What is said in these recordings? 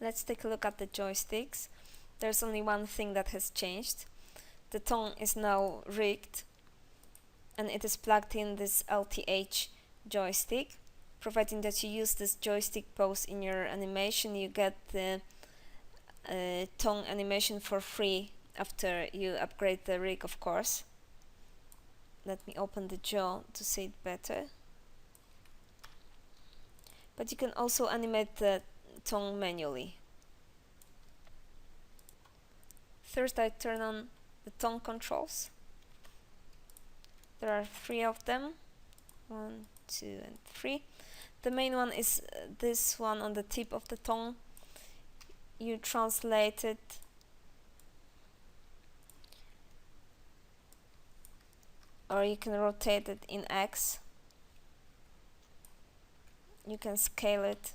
Let's take a look at the joysticks. There's only one thing that has changed. The tongue is now rigged and it is plugged in this LTH joystick. Providing that you use this joystick pose in your animation, you get the tongue animation for free after you upgrade the rig, of course. Let me open the jaw to see it better. But you can also animate the tongue manually. First, I turn on the tongue controls. There are 3 of them. 1, 2, and 3. The main one is this one on the tip of the tongue. You translate it or you can rotate it in X. You can scale it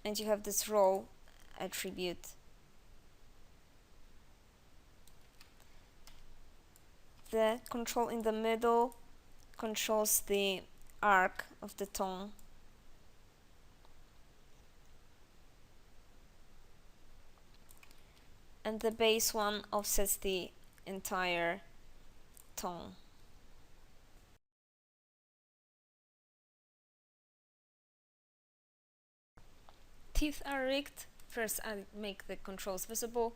and you have this roll attribute. The control in the middle controls the arc of the tongue. And the base one offsets the entire tongue. Teeth are rigged. First, I make the controls visible.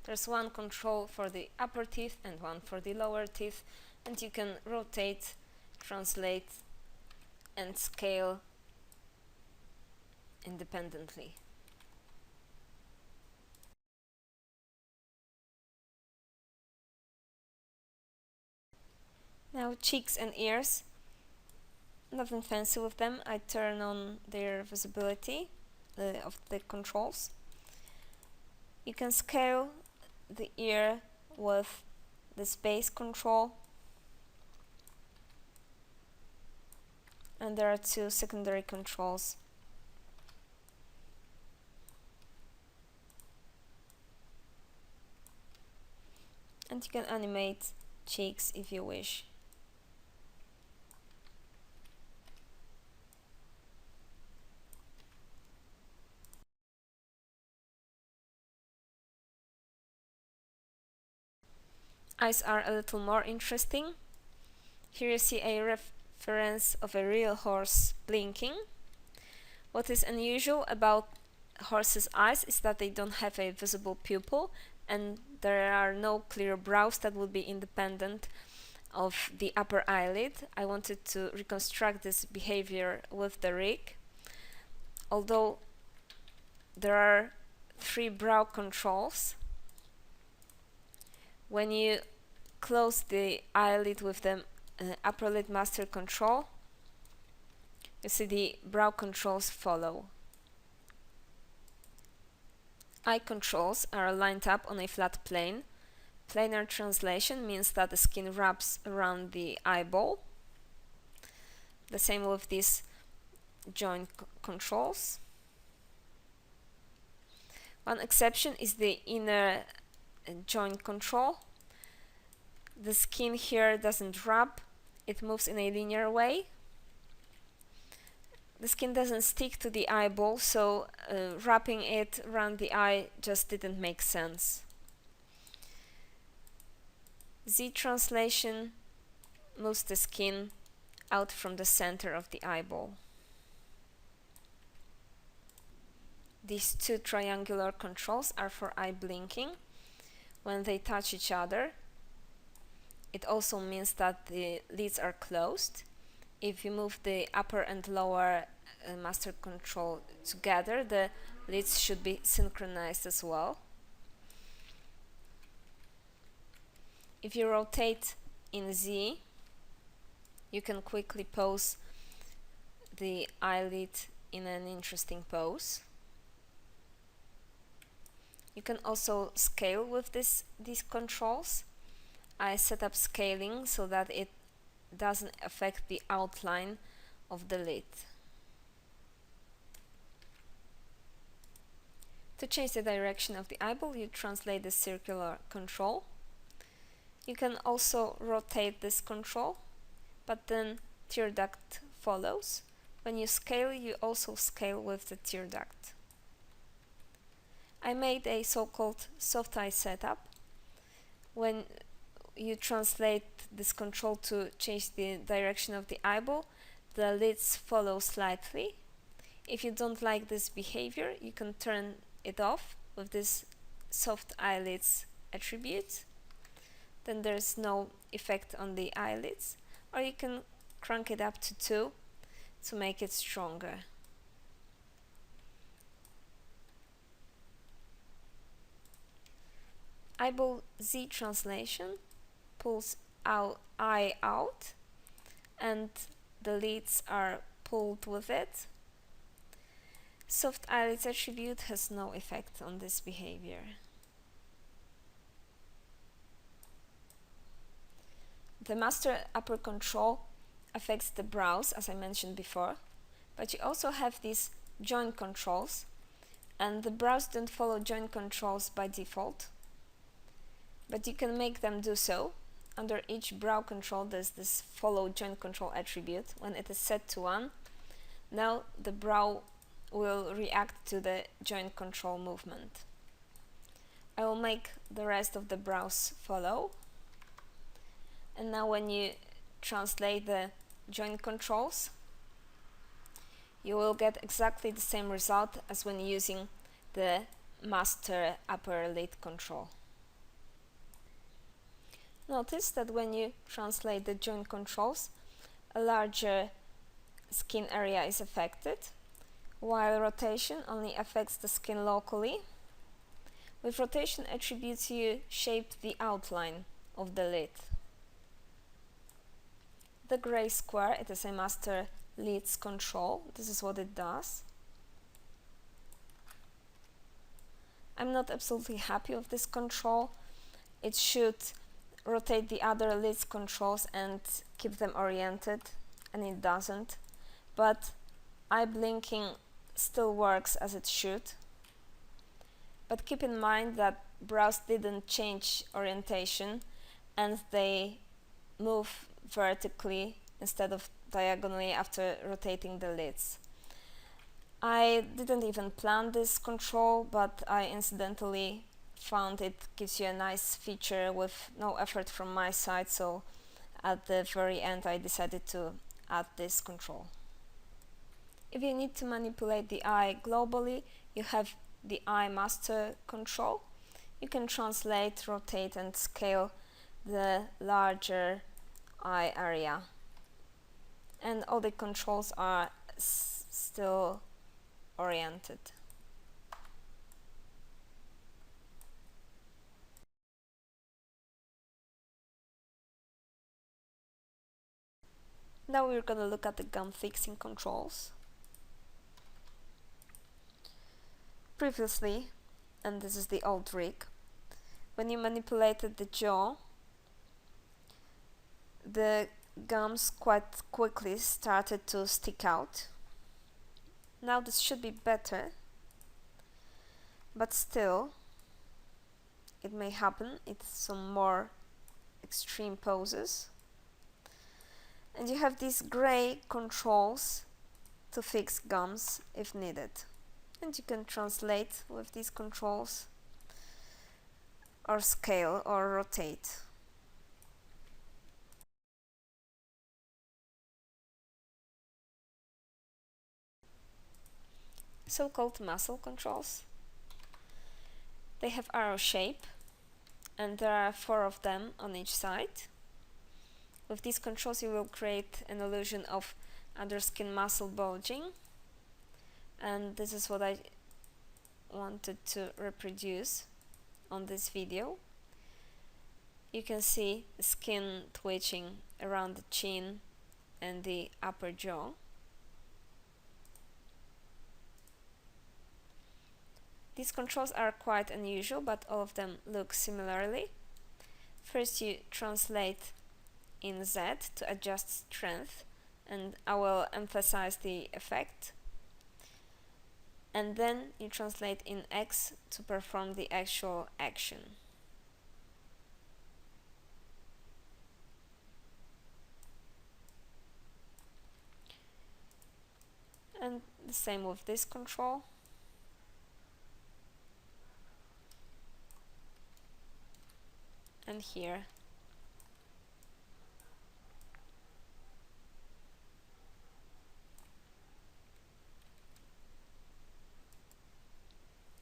There's one control for the upper teeth and one for the lower teeth, and you can rotate, translate, and scale independently. Now cheeks and ears. Nothing fancy with them. I turn on their visibility of the controls. You can scale the ear with the space control, and there are 2 secondary controls. And you can animate cheeks if you wish. Eyes are a little more interesting. Here you see a reference of a real horse blinking. What is unusual about horses' eyes is that they don't have a visible pupil and there are no clear brows that would be independent of the upper eyelid. I wanted to reconstruct this behavior with the rig. Although there are 3 brow controls, when you close the eyelid with the upper lid master control, you see the brow controls follow. Eye controls are lined up on a flat plane. Planar translation means that the skin wraps around the eyeball. The same with these joint controls. One exception is the inner joint control. The skin here doesn't wrap, it moves in a linear way. The skin doesn't stick to the eyeball, so wrapping it around the eye just didn't make sense. Z translation moves the skin out from the center of the eyeball. These 2 triangular controls are for eye blinking. When they touch each other, it also means that the lids are closed. If you move the upper and lower master control together, the lids should be synchronized as well. If you rotate in Z, you can quickly pose the eyelid in an interesting pose. You can also scale with these controls. I set up scaling so that it doesn't affect the outline of the lid. To change the direction of the eyeball, you translate the circular control. You can also rotate this control, but then tear duct follows. When you scale, you also scale with the tear duct. I made a so-called soft eye setup. When you translate this control to change the direction of the eyeball, the lids follow slightly. If you don't like this behavior, you can turn it off with this soft eyelids attribute. Then there's no effect on the eyelids, or you can crank it up to 2 to make it stronger. Eyeball Z translation pulls eye out and the lids are pulled with it. Soft eyelids attribute has no effect on this behavior. The master upper control affects the brows, as I mentioned before, but you also have these joint controls, and the brows don't follow joint controls by default, but you can make them do so. Under each brow control there's this follow joint control attribute. When it is set to 1, now the brow will react to the joint control movement. I will make the rest of the brows follow. And now when you translate the joint controls, you will get exactly the same result as when using the master upper lid control. Notice that when you translate the joint controls, a larger skin area is affected, while rotation only affects the skin locally. With rotation attributes, you shape the outline of the lid. The gray square, it is a master lids control. This is what it does. I'm not absolutely happy with this control. It should rotate the other lids controls and keep them oriented, and it doesn't. But eye blinking still works as it should. But keep in mind that brows didn't change orientation and they move vertically instead of diagonally after rotating the lids. I didn't even plan this control, but I incidentally found it gives you a nice feature with no effort from my side, so at the very end I decided to add this control. If you need to manipulate the eye globally, you have the eye master control. You can translate, rotate and scale the larger eye area, and all the controls are still oriented. Now we're going to look at the gum fixing controls. Previously, and this is the old rig, when you manipulated the jaw, the gums quite quickly started to stick out. Now this should be better, but still it may happen. It's some more extreme poses. And you have these gray controls to fix gums if needed. And you can translate with these controls, or scale, or rotate. So-called muscle controls. They have arrow shape, and there are 4 of them on each side. With these controls you will create an illusion of underskin muscle bulging, and this is what I wanted to reproduce on this video. You can see the skin twitching around the chin and the upper jaw. These controls are quite unusual, but all of them look similarly. First you translate in Z to adjust strength, and I will emphasize the effect. And then you translate in X to perform the actual action. And the same with this control. And here.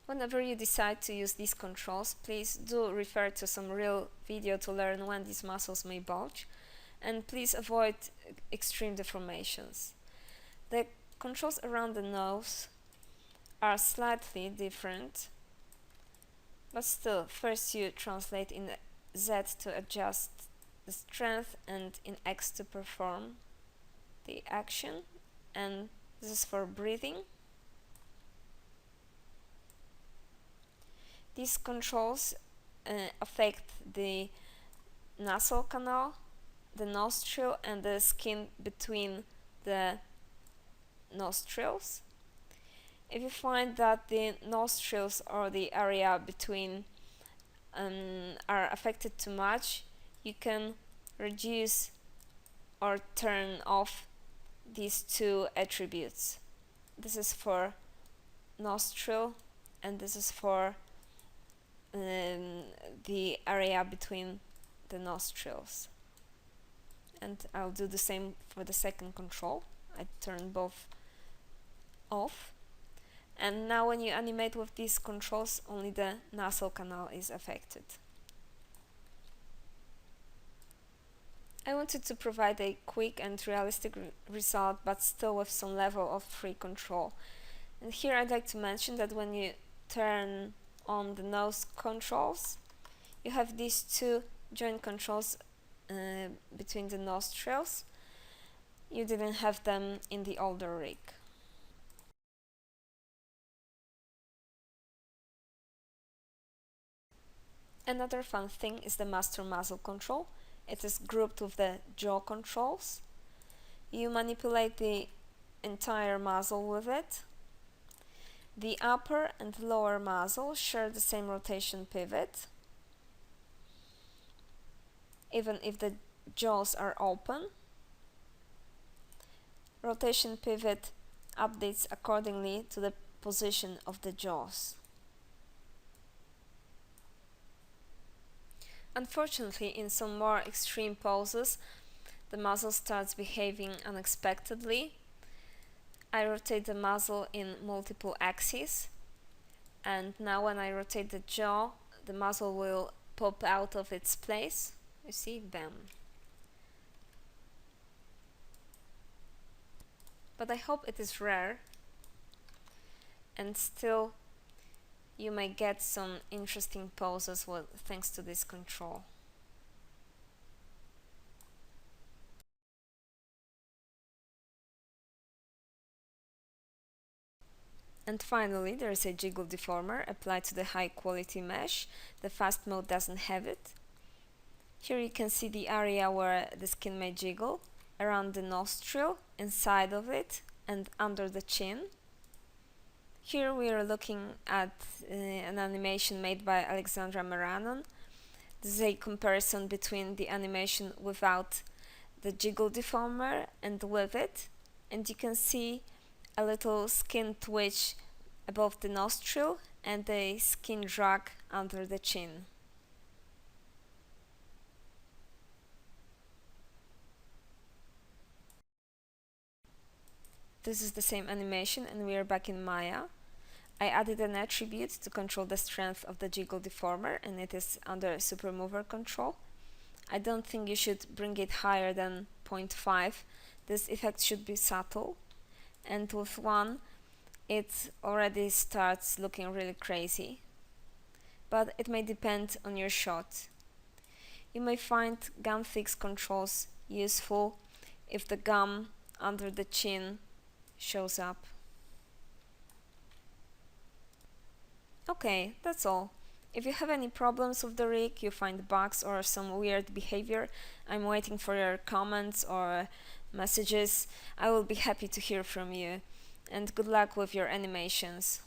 Whenever you decide to use these controls, please do refer to some real video to learn when these muscles may bulge, and please avoid extreme deformations. The controls around the nose are slightly different, but still, first you translate in Z to adjust the strength and in X to perform the action, and this is for breathing. These controls affect the nasal canal, the nostril, and the skin between the nostrils. If you find that the nostrils or the area between are affected too much, you can reduce or turn off these two attributes. This is for nostril, and this is for the area between the nostrils. And I'll do the same for the second control. I turn both off. And now when you animate with these controls, only the nasal canal is affected. I wanted to provide a quick and realistic result, but still with some level of free control. And here I'd like to mention that when you turn on the nose controls, you have these two joint controls between the nostrils. You didn't have them in the older rig. Another fun thing is the master muzzle control. It is grouped with the jaw controls. You manipulate the entire muzzle with it. The upper and lower muzzle share the same rotation pivot, even if the jaws are open. Rotation pivot updates accordingly to the position of the jaws. Unfortunately, in some more extreme poses, the muzzle starts behaving unexpectedly. I rotate the muzzle in multiple axes, and now when I rotate the jaw, the muzzle will pop out of its place. You see, bam. But I hope it is rare, and still you may get some interesting poses thanks to this control. And finally, there is a jiggle deformer applied to the high quality mesh. The fast mode doesn't have it. Here you can see the area where the skin may jiggle, around the nostril, inside of it, and under the chin. Here we are looking at an animation made by Alexandra Maranon. This is a comparison between the animation without the jiggle deformer and with it, and you can see a little skin twitch above the nostril and a skin drag under the chin. This is the same animation, and we are back in Maya. I added an attribute to control the strength of the jiggle deformer, and it is under super mover control. I don't think you should bring it higher than 0.5. This effect should be subtle, and with 1 it already starts looking really crazy. But it may depend on your shot. You may find gum fix controls useful if the gum under the chin shows up. Okay, that's all. If you have any problems with the rig, you find bugs or some weird behavior, I'm waiting for your comments or messages. I will be happy to hear from you. And good luck with your animations.